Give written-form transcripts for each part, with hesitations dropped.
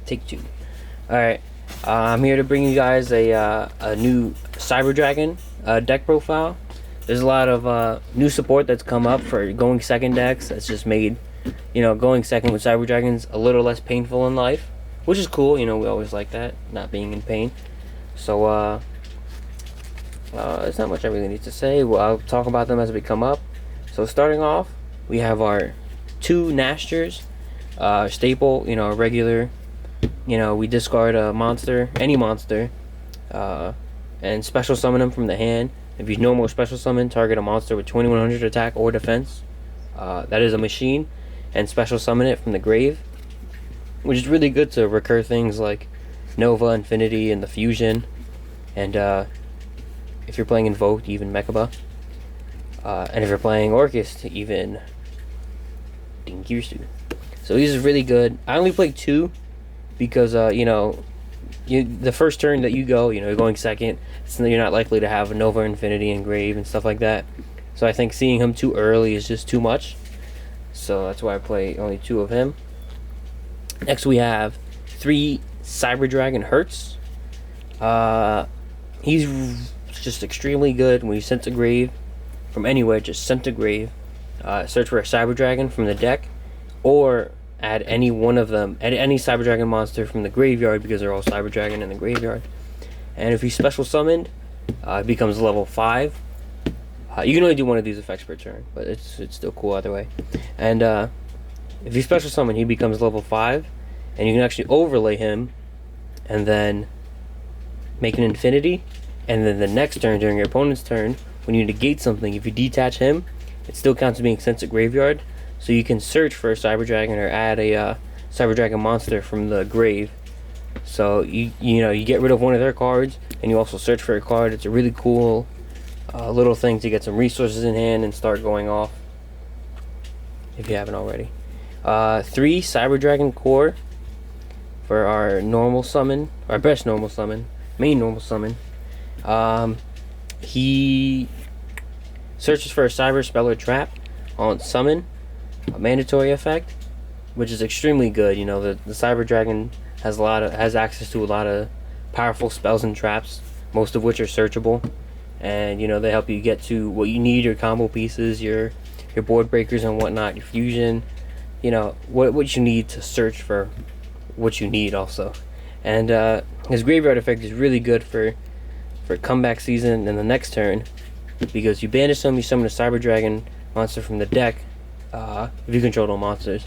Take two. Alright, I'm here to bring you guys a new Cyber Dragon deck profile. There's a lot of new support that's come up for going second decks. That's just made, going second with Cyber Dragons a little less painful in life, which is cool. We always like that, not being in pain. So, there's not much I really need to say. Well, I'll talk about them as we come up. So starting off, we have our two Nasters, staple, regular. We discard a monster, any monster, and special summon them from the hand. If you normal special summon, target a monster with 2100 attack or defense. That is a machine, and special summon it from the grave, which is really good to recur things like Nova, Infinity, and the Fusion. And if you're playing Invoked, even Mechaba. And if you're playing Orcus, even Dingirsu. So these are really good. I only played two because the first turn that you go, you're going second, so you're not likely to have a Nova, Infinity, and Grave and stuff like that. So I think seeing him too early is just too much. So that's why I play only two of him. Next we have 3 Cyber Dragon Hertz. He's just extremely good when you sent to grave from anywhere. Just sent to grave. Search for a Cyber Dragon from the deck, or add any one of them, add any Cyber Dragon monster from the graveyard, because they're all Cyber Dragon in the graveyard. And if he's special summoned, it becomes level 5. You can only do one of these effects per turn, but it's still cool either way. And if he's special summoned, he becomes level 5, and you can actually overlay him, and then make an Infinity. And then the next turn, during your opponent's turn, when you negate something, if you detach him, it still counts as being sent to graveyard. So you can search for a Cyber Dragon or add a Cyber Dragon monster from the grave. So you get rid of one of their cards, and you also search for a card. It's a really cool little thing to get some resources in hand and start going off, if you haven't already. 3 Cyber Dragon Core for our normal summon, our best normal summon, main normal summon. He searches for a Cyber Spell or Trap on summon, a mandatory effect, which is extremely good. The Cyber Dragon has access to a lot of powerful spells and traps, most of which are searchable, and they help you get to what you need, your combo pieces, your board breakers and whatnot, your fusion, what you need to search for what you need also. And his graveyard effect is really good for comeback season and the next turn, because you banish them, you summon a Cyber Dragon monster from the deck, if you control no monsters,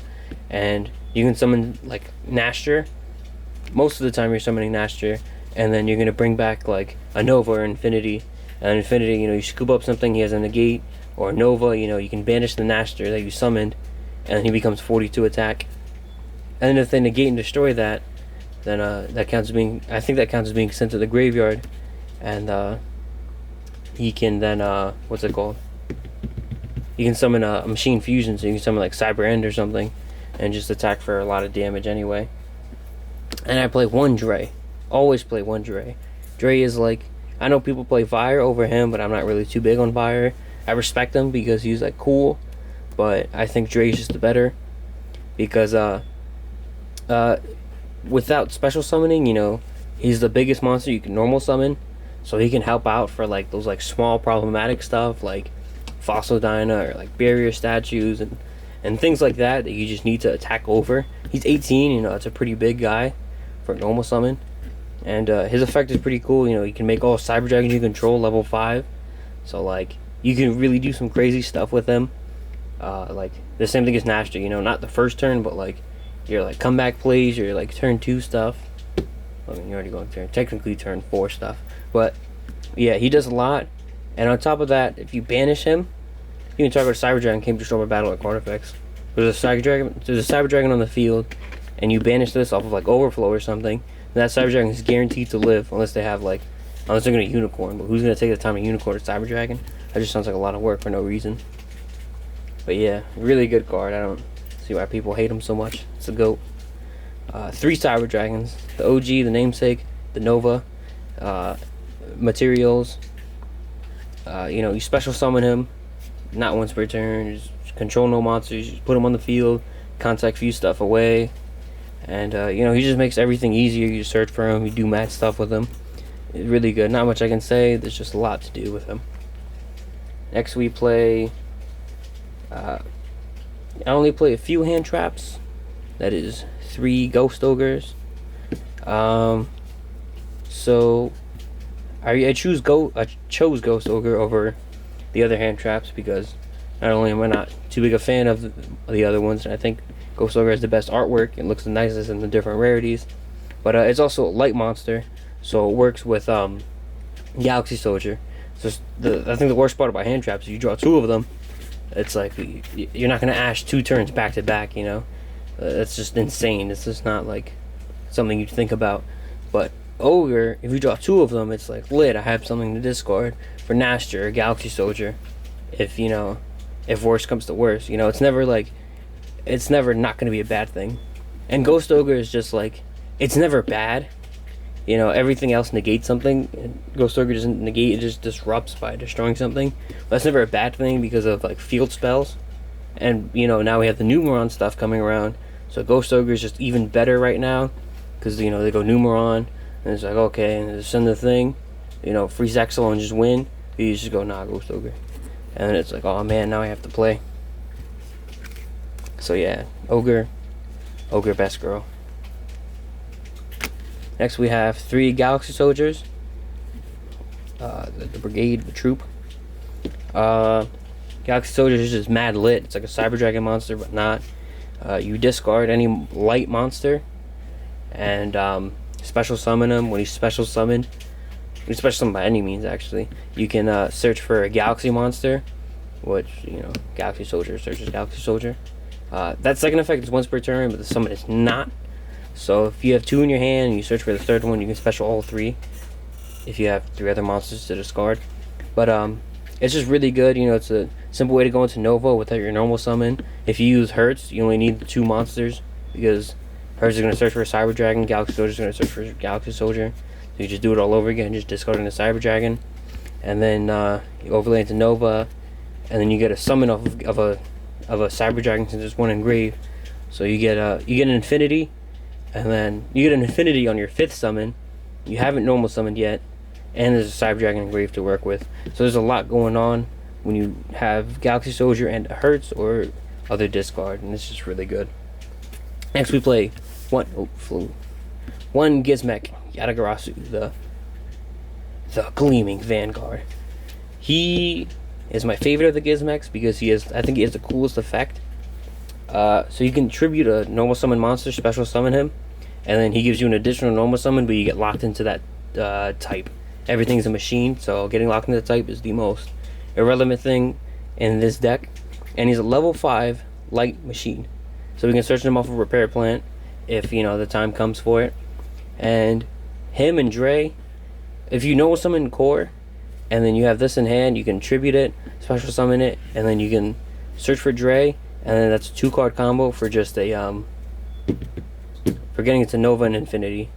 and you can summon like Naster. Most of the time you're summoning Naster, and then you're going to bring back like a Nova or Infinity, and Infinity, you scoop up something, he has a negate, or Nova, you can banish the Naster that you summoned, and then he becomes 42 attack. And then if they negate and destroy that, then that counts as being, I think that counts as being sent to the graveyard, and he can then what's it called? You can summon a machine fusion, so you can summon like Cyber End or something, and just attack for a lot of damage anyway. And I play one Dre. Always play one Dre. Dre is like, I know people play Fire over him, but I'm not really too big on Fire. I respect him because he's like cool, but I think Dre is just the better, because without special summoning, he's the biggest monster you can normal summon, so he can help out for like those like small problematic stuff like Fossil Dyna or like barrier statues and things like that you just need to attack over. He's 18, it's a pretty big guy for normal summon, and his effect is pretty cool. You can make all Cyber Dragons you control level 5, so like you can really do some crazy stuff with him. Like the same thing as Naster, not the first turn, but like your like comeback plays, your like turn 2 stuff. I mean, you're already going technically turn 4 stuff, but yeah, he does a lot. And on top of that, if you banish him, you can target a Cyber Dragon, can't destroy my battle or card effects. There's a Cyber Dragon on the field, and you banish this off of like Overflow or something, that Cyber Dragon is guaranteed to live unless they're gonna Unicorn. But who's gonna take the time to Unicorn a Cyber Dragon? That just sounds like a lot of work for no reason. But yeah, really good card. I don't see why people hate him so much. It's a GOAT. 3 Cyber Dragons: the OG, the namesake, the Nova, materials. You special summon him, not once per turn. Just control no monsters. Just put him on the field, contact few stuff away, And you know, he just makes everything easier. You search for him, you do mad stuff with him. It's really good. Not much I can say. There's just a lot to do with him. Next we play. I only play a few hand traps. That is 3 ghost ogres. So I chose ghost ogre over the other hand traps because not only am I not too big a fan of the other ones, and I think Ghost Ogre has the best artwork and looks the nicest in the different rarities, but it's also a light monster, so it works with Galaxy Soldier. So I think the worst part about hand traps is you draw 2 of them. It's like you're not gonna ash 2 turns back to back. You know, that's just insane. It's just not like something you'd think about. But Ogre, if you draw 2 of them, it's like lit. I have something to discard for Naster or Galaxy Soldier. If you know, if worse comes to worse, you know, it's never not going to be a bad thing. And Ghost Ogre is just like, it's never bad. You know, everything else negates something. And Ghost Ogre doesn't negate, it just disrupts by destroying something. But that's never a bad thing because of like field spells. And you know, now we have the Numeron stuff coming around. So Ghost Ogre is just even better right now. Because, you know, they go Numeron. And it's like, okay, and they send the thing. You know, freeze Exile and just win. You just go, nah, Ghost Ogre. And then it's like, oh man, now I have to play. So yeah, Ogre best girl. Next we have 3 Galaxy Soldiers. The brigade, the troop. Galaxy Soldiers is just mad lit. It's like a Cyber Dragon monster, but not. You discard any light monster, and special summon him. When he's special summoned, by any means actually, you can search for a Galaxy monster, which, you know, Galaxy Soldier searches Galaxy Soldier. That second effect is once per turn, but the summon is not. So if you have 2 in your hand and you search for the third one, you can special all 3 if you have 3 other monsters to discard. But it's just really good. You know, it's a simple way to go into Nova without your normal summon. If you use Hertz, you only need the 2 monsters, because Hertz is going to search for a Cyber Dragon, Galaxy Soldier is going to search for a Galaxy Soldier. So you just do it all over again, just discarding the Cyber Dragon, and then you overlay into Nova, and then you get a summon of a Cyber Dragon since there's 1 engraved. So you get an Infinity, and then you get an Infinity on your 5th summon. You haven't normal summoned yet, and there's a Cyber Dragon engraved to work with. So there's a lot going on when you have Galaxy Soldier and a Hertz or other discard, and it's just really good. Next we play one Gizmek, Yatagarasu, the Gleaming Vanguard. He is my favorite of the Gizmeks because I think he has the coolest effect. So you can tribute a normal summon monster, special summon him, and then he gives you an additional normal summon, but you get locked into that type. Everything's a machine, so getting locked into the type is the most irrelevant thing in this deck. And he's a level 5 light machine, so we can search him off of Repair Plant if, you know, the time comes for it. And him and Dre, if you normal summon Core, and then you have this in hand, you can tribute it, special summon it, and then you can search for Dre, and then that's a 2-card combo for just a for getting into Nova and Infinity,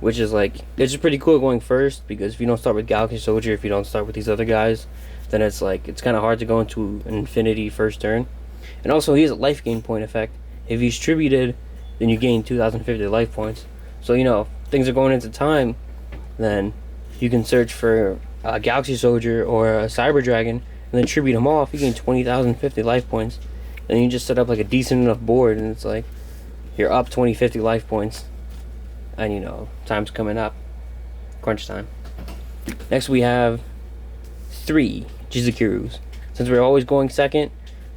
which is like, it's just pretty cool going first, because if you don't start with Galaxy Soldier, if you don't start with these other guys, then it's like, it's kind of hard to go into an Infinity first turn. And also he has a life gain point effect. If he's tributed, then you gain 2,050 life points. So, you know, if things are going into time, then you can search for a Galaxy Soldier or a Cyber Dragon, and then tribute him off. You gain 20,050 life points. And you just set up like a decent enough board, and it's like you're up 20-50 life points, and you know, time's coming up, crunch time. Next we have 3 Jizukirus. Since we're always going second,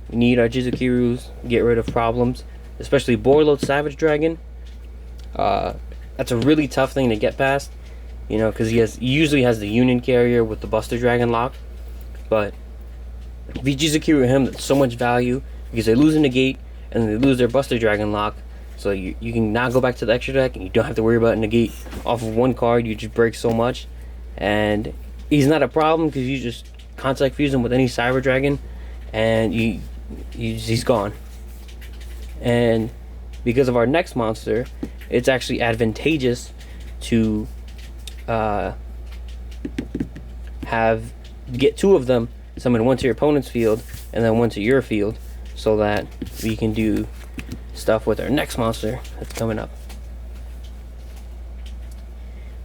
we need our Jizukirus, get rid of problems, especially Borload Savage Dragon. That's a really tough thing to get past, you know, because he usually has the Union Carrier with the Buster Dragon lock. But if you Jizukiru him, that's so much value, because they lose a negate and then they lose their Buster Dragon lock. So you can now go back to the extra deck, and you don't have to worry about negate off of 1 card. You just break so much, and he's not a problem because you just contact fuse him with any Cyber Dragon, and he's gone. And because of our next monster, it's actually advantageous to get 2 of them, summon 1 to your opponent's field and then 1 to your field, so that we can do stuff with our next monster that's coming up.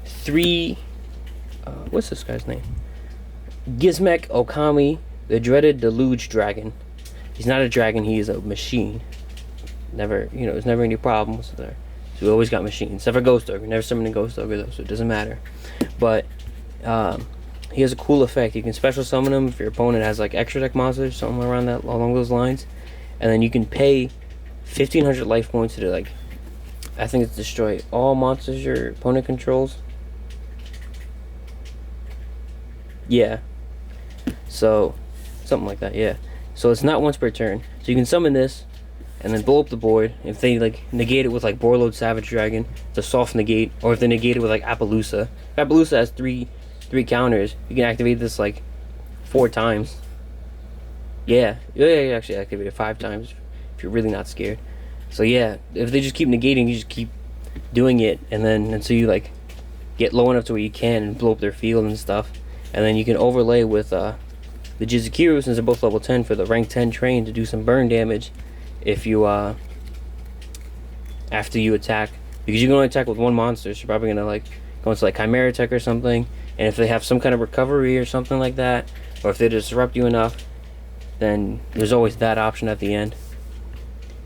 3, what's this guy's name? Gizmek Okami, the dreaded Deluge Dragon. He's not a dragon, he is a machine. Never, there's never any problems there. So we always got machines. Except for Ghost Ogre. Never summoned a Ghost Ogre though, so it doesn't matter. But he has a cool effect. You can special summon him if your opponent has like extra deck monsters, something around that, along those lines. And then you can pay 1,500 life points to like, I think it's destroy all monsters your opponent controls. Yeah. So something like that, yeah. So it's not once per turn. So you can summon this and then blow up the board. If they like negate it with like Borload Savage Dragon, it's a soft negate. Or if they negate it with like Appaloosa. If Appaloosa has three counters, you can activate this like 4 times. Yeah, you actually activate it 5 times if you're really not scared. So yeah, if they just keep negating, you just keep doing it, and then until you like get low enough to where you can and blow up their field and stuff. And then you can overlay with the Yugioh, since they're both level 10, for the rank 10 train to do some burn damage if you after you attack, because you can only attack with one monster, so you're probably gonna like go into like Chimera Tech or something. And if they have some kind of recovery or something like that, or if they disrupt you enough, then there's always that option at the end.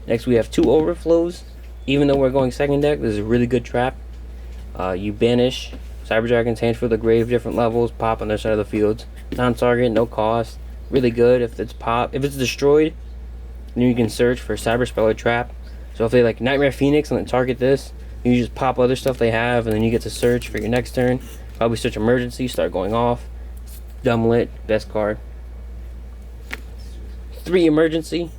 Next we have 2 overflows. Even though we're going second deck, this is a really good trap. You banish Cyber Dragon's Hand for the Grave, different levels, pop on their side of the fields. Non-target, no cost. Really good. If it's destroyed, then you can search for Cyber Spell or Trap. So if they like Nightmare Phoenix and then target this, you just pop other stuff they have, and then you get to search for your next turn. Probably search Emergency, start going off. Dumb Lit, best card. 3 Emergency.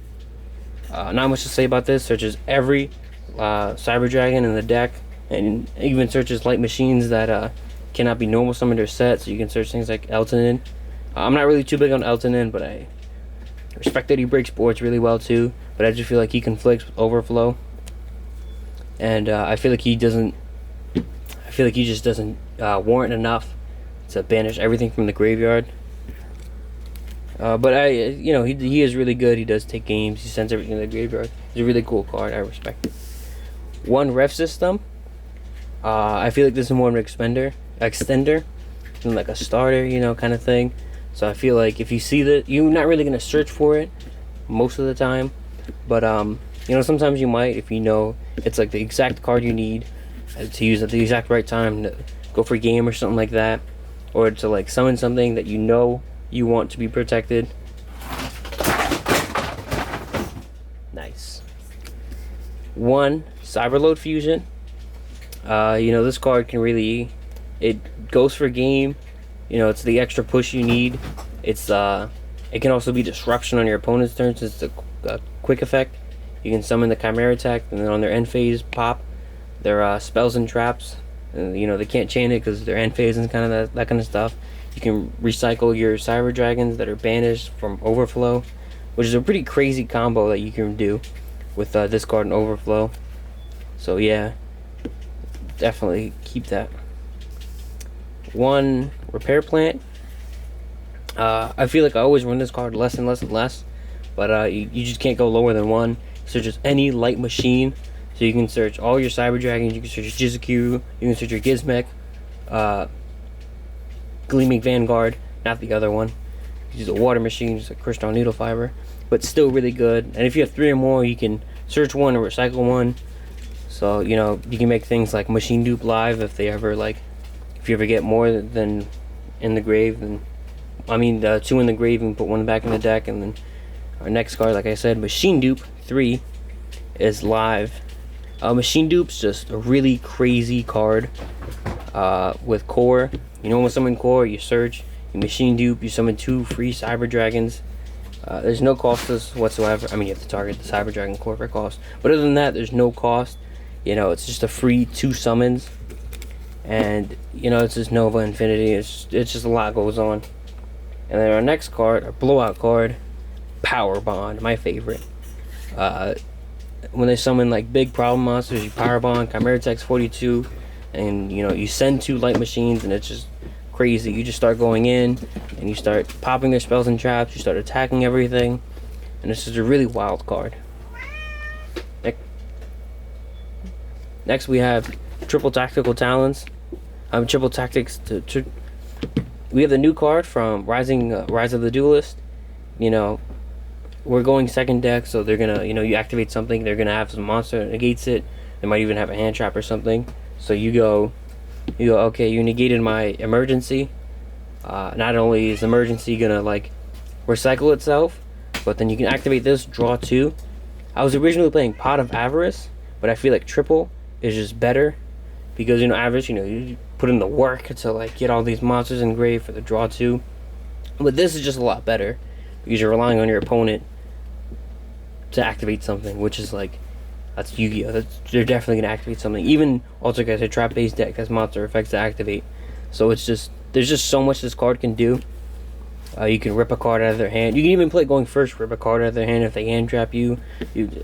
Not much to say about this. Searches every Cyber Dragon in the deck, and even searches light machines that cannot be normal summoned or set. So you can search things like Eltonin. I'm not really too big on Eltonin, but I respect that he breaks boards really well too. But I just feel like he conflicts with Overflow, and I feel like he doesn't. I feel like he just doesn't warrant enough to banish everything from the graveyard. But he is really good. He does take games. He sends everything to the graveyard. He's a really cool card. I respect it. 1 ref system. I feel like this is more of an extender than like a starter, kind of thing. So I feel like if you see that, you're not really gonna search for it most of the time. But sometimes you might, if you know it's like the exact card you need to use at the exact right time to go for a game or something like that, or to like summon something that you want to be protected. Nice. 1 Cyberload Fusion. This card can really, it goes for game. It's the extra push you need. It can also be disruption on your opponent's turn, since it's a quick effect. You can summon the Chimera Tech, and then on their end phase pop their spells and traps. And, they can't chain it because their end phase and kind of that kind of stuff. You can recycle your Cyber Dragons that are banished from Overflow, which is a pretty crazy combo that you can do with this card and Overflow. So yeah, definitely keep that. 1 Repair Plant. I feel like I always run this card less and less and less, but you just can't go lower than 1. So just any light machine. So you can search all your Cyber Dragons, you can search your Yugioh, you can search your Gizmek, Gleaming Vanguard, not the other one. Use a water machine, just a crystal needle fiber, but still really good. And if you have 3 or more, you can search 1 or recycle 1. So you can make things like machine dupe live if you ever get more than in the grave. And 2 in the grave and put 1 back in the deck. And then our next card, like I said, machine dupe 3 is live. Machine dupe's just a really crazy card with core. When you summon core, you search, you machine dupe, you summon 2 free Cyber Dragons. There's no cost to this whatsoever. You have to target the Cyber Dragon core for cost, but other than that, there's no cost. It's just a free 2 summons, and it's just Nova Infinity. It's just a lot goes on. And then our next card, our blowout card, Power Bond, my favorite. When they summon like big problem monsters, you Power Bond, Chimera Tech's 42, and you send 2 light machines, and it's just crazy. You just start going in, and you start popping their spells and traps. You start attacking everything, and this is a really wild card. Next we have triple tactical talents. Triple tactics. We have the new card from Rise of the Duelist. You know, we're going second deck, so they're gonna, you activate something, they're gonna have some monster that negates it. They might even have a hand trap or something. So you go, okay, you negated my emergency. Not only is emergency gonna like recycle itself, but then you can activate this, draw 2. I was originally playing Pot of Avarice, but I feel like triple is just better because Avarice, you put in the work to like get all these monsters engraved for the draw 2. But this is just a lot better because you're relying on your opponent to activate something, which is like, that's Yu-Gi-Oh! They're definitely gonna activate something. Even Altergeist, a trap-based deck, has monster effects to activate. So it's just, there's just so much this card can do. You can rip a card out of their hand. You can even play going first, rip a card out of their hand if they hand trap you.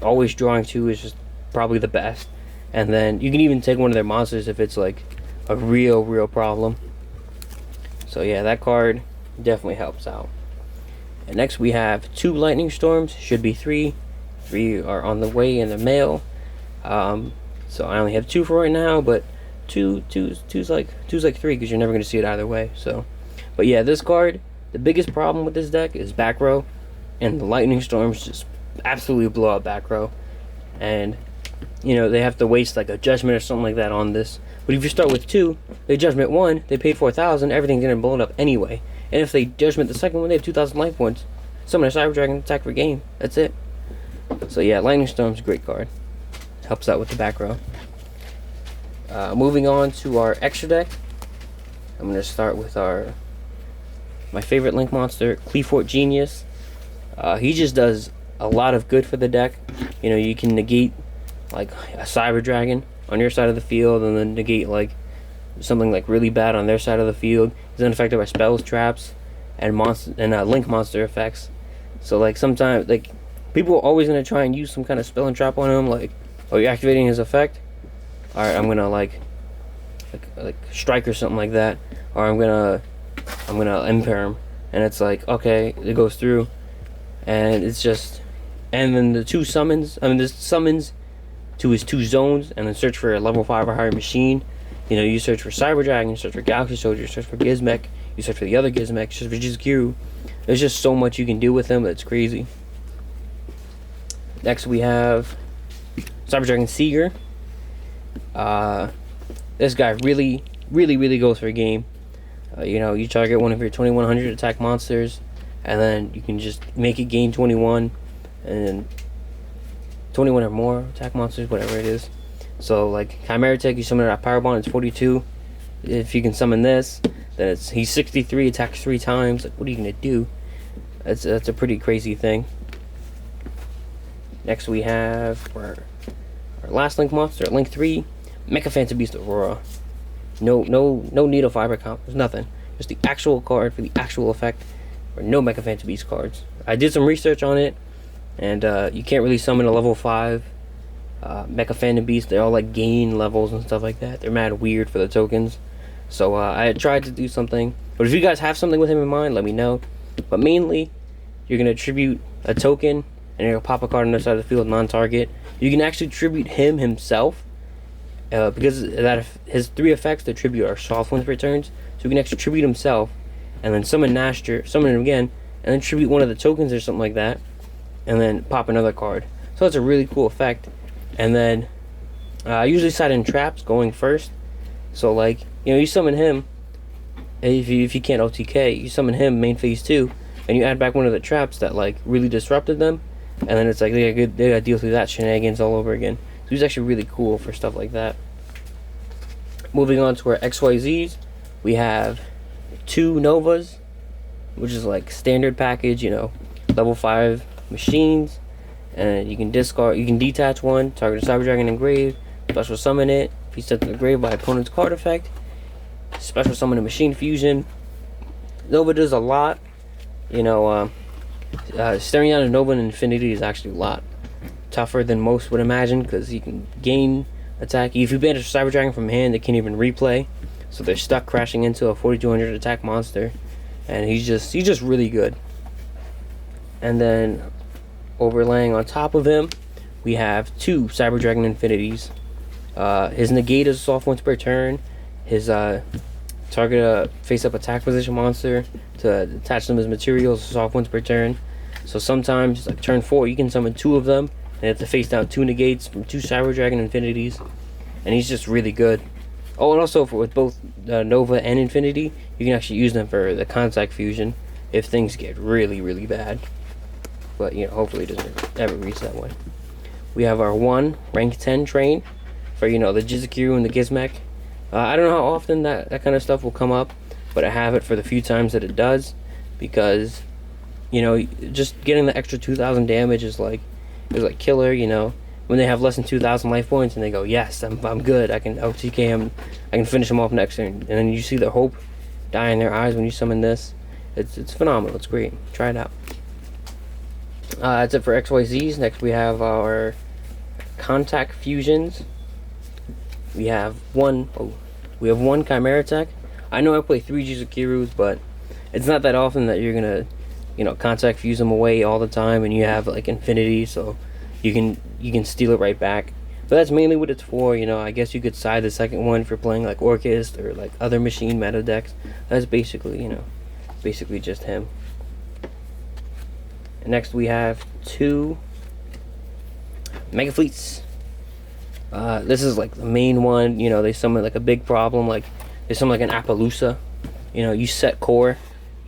Always drawing 2 is just probably the best. And then you can even take one of their monsters if it's like a real problem. So yeah, that card definitely helps out. And next we have 2 Lightning Storms. Should be 3. 3 are on the way in the mail. So I only have 2 for right now, but two's like 3 because you're never going to see it either way. So, but yeah, this card, the biggest problem with this deck is back row, and the Lightning Storms just absolutely blow out back row. And they have to waste like a judgment or something like that on this. But if you start with 2, they judgment 1, they paid 4,000, everything's gonna blow it up anyway. And if they judgment the second one, they have 2,000 life points. Summon a Cyber Dragon, attack for game. That's it. So yeah, Lightning Storm's a great card. Helps out with the back row. Moving on to our extra deck, I'm gonna start with my favorite Link monster, Cleafort Genius. He just does a lot of good for the deck. You can negate like a Cyber Dragon on your side of the field, and then negate like something like really bad on their side of the field. He's unaffected by spells, traps, and Link monster effects. So like sometimes like people are always gonna try and use some kind of spell and trap on him. Like, oh, you're activating his effect. All right, I'm gonna like strike or something like that, or I'm gonna impair him, and it's like, okay, it goes through, and it's just, and then the 2 summons. This summons to his 2 zones, and then search for a level 5 or higher machine. You search for Cyber Dragon, you search for Galaxy Soldier, you search for Gizmek, you search for the other Gizmek, you search for Yugioh. There's just so much you can do with him that's crazy. Next we have Cyber Dragon Seeger. This guy really goes for a game. You target one of your 2100 attack monsters, and then you can just make it gain 21, and 21 or more attack monsters, whatever it is. So like Chimera Tech, you summon it at Power Bond, it's 42. If you can summon this, then he's 63, attacks 3 times. Like, what are you gonna do? That's a pretty crazy thing. Next we have our last Link monster, Link 3, Mecha Phantom Beast Aurora. No needle fiber comp. There's nothing. Just the actual card for the actual effect. Or no Mecha Phantom Beast cards. I did some research on it, and you can't really summon a level 5 Mecha Phantom Beast. They all like gain levels and stuff like that. They're mad weird for the tokens. So I had tried to do something. But if you guys have something with him in mind, let me know. But mainly, you're gonna tribute a token, and you're gonna pop a card on the side of the field, non-target. You can actually tribute him himself. Because that his 3 effects to tribute are soft ones returns, so you can actually tribute himself, and then summon Nashter, summon him again, and then tribute one of the tokens or something like that, and then pop another card. So it's a really cool effect. And then I usually side in traps going first. So like you summon him. If you can't OTK, you summon him main phase 2, and you add back one of the traps that like really disrupted them, and then it's like they gotta deal through that shenanigans all over again. He's actually really cool for stuff like that. Moving on to our XYZs, we have 2 Novas, which is like standard package, level 5 machines, and you can detach one, target a Cyber Dragon engraved, special summon it. If he's sent to the grave by opponent's card effect, special summon a machine fusion. Nova does a lot. Staring out a Nova in Infinity is actually a lot tougher than most would imagine, because you can gain attack. If you banish a Cyber Dragon from hand, they can't even replay, so they're stuck crashing into a 4200 attack monster, and he's just really good. And then overlaying on top of him, we have 2 Cyber Dragon Infinities. His negate is soft once per turn. His target a face-up attack position monster to attach them as materials soft once per turn. So sometimes, like turn 4, you can summon 2 of them and have to face down 2 negates from 2 Cyber Dragon Infinities, and he's just really good. Oh, and also with both Nova and Infinity, you can actually use them for the contact fusion if things get really, really bad. But hopefully it doesn't ever reach that one. We have our 1 rank 10 train for the Yugioh and the Gizmek. I don't know how often that kind of stuff will come up, but I have it for the few times that it does, because just getting the extra 2,000 damage is like killer. When they have less than 2,000 life points and they go, yes, I'm good, I can OTK him, I can finish him off next turn, and then you see the hope die in their eyes when you summon this. It's phenomenal. It's great. Try it out. That's it for XYZs. Next we have our contact fusions. We have one Chimera Tech. I know I play 3 Yugiohs, but it's not that often that you're gonna contact fuse them away all the time, and you have like infinity, so you can steal it right back. But that's mainly what it's for. I guess you could side the second one for playing like Orchist or like other machine meta decks. That's basically just him. And next we have 2 Mega Fleets. This is like the main one. They summon like a big problem, like they summon like an Appaloosa. You set core,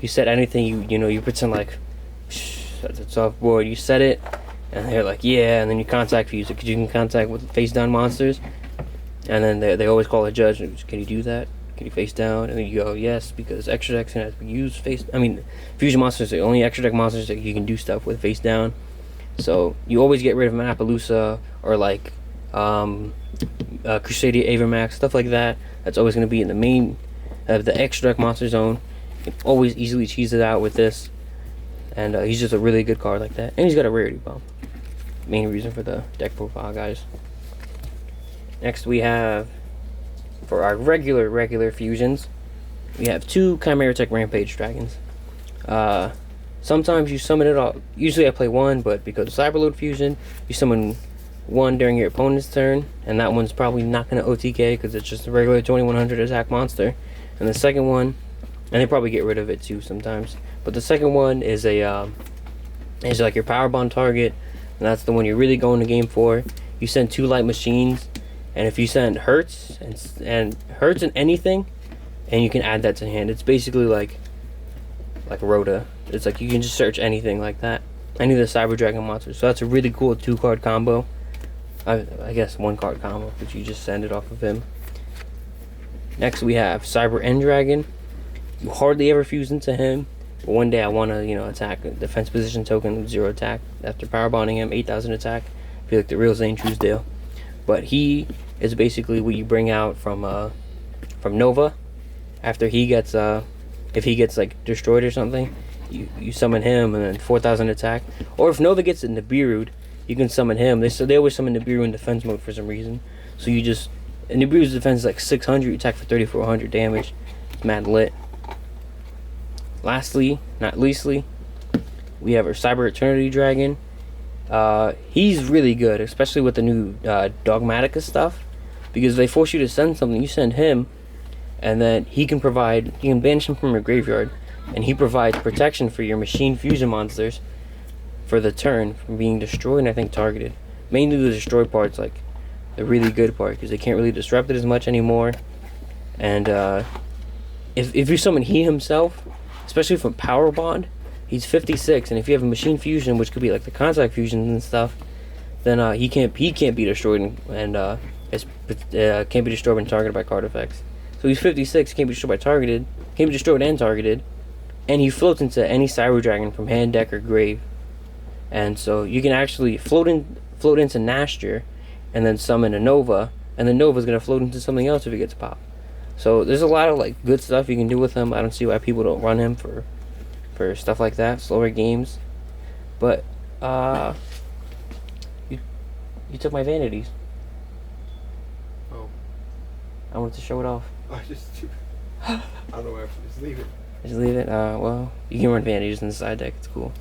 you set anything, you pretend like that's a soft board, you set it, and they're like, yeah, and then you contact fuse it because you can contact with face down monsters, and then they always call a judge, can you do that? Can you face down? And then you go, yes, because extra decks can have to use fusion monsters are the only extra deck monsters that you can do stuff with face down. So you always get rid of an Appaloosa or like Crusadia Avermax, stuff like that. That's always going to be in the main of the extra deck monster zone. You can always easily cheese it out with this, and he's just a really good card like that. And he's got a rarity bomb. Main reason for the deck profile, guys. Next we have, for our regular fusions, we have 2 Chimera Tech Rampage Dragons. Sometimes you summon it all. Usually I play 1, but because of Cyberload Fusion, you summon 1 during your opponent's turn, and that one's probably not going to OTK because it's just a regular 2100 attack monster. And the second one, and they probably get rid of it too sometimes, but the second one is is like your power bond target, and that's the one you're really going to game for. You send 2 light machines, and if you send Hertz and anything, and you can add that to hand, it's basically like Rhoda. It's like you can just search anything like that, any of the Cyber Dragon monsters. So that's a really cool 2-card combo. I guess 1-card combo, but you just send it off of him. Next we have Cyber End Dragon. You hardly ever fuse into him, but one day I want to attack a defense position token with 0 attack after power bonding him, 8,000 attack. I feel like the real Zane Trusdale. But he is basically what you bring out from Nova after he gets if he gets like destroyed or something. You summon him and then 4,000 attack. Or if Nova gets in Nibiru'd, you can summon him. They always summon Nibiru in defense mode for some reason. So you just, and Nibiru's defense is like 600, you attack for 3,400 damage. It's mad lit. Lastly, not leastly, we have our Cyber Eternity Dragon. He's really good, especially with the new Dogmatica stuff, because they force you to send something. You send him, and then he can banish him from your graveyard, and he provides protection for your machine fusion monsters for the turn from being destroyed and I think targeted. Mainly the destroy part's like the really good part, because they can't really disrupt it as much anymore. And if you summon he himself, especially from Power Bond, he's 56, and if you have a machine fusion, which could be like the contact fusions and stuff, then he can't be destroyed and can't be destroyed when targeted by card effects. So he's 56, can't be destroyed and targeted, and he floats into any Cyber Dragon from hand, deck, or grave. And so you can actually float into Nashtir, and then summon a Nova, and then Nova's gonna float into something else if it gets popped. So there's a lot of like good stuff you can do with him. I don't see why people don't run him for stuff like that, slower games. But you took my vanities. Oh. I wanted to show it off. I don't know where. Just leave it. Just leave it. Well, you can run vanities in the side deck. It's cool.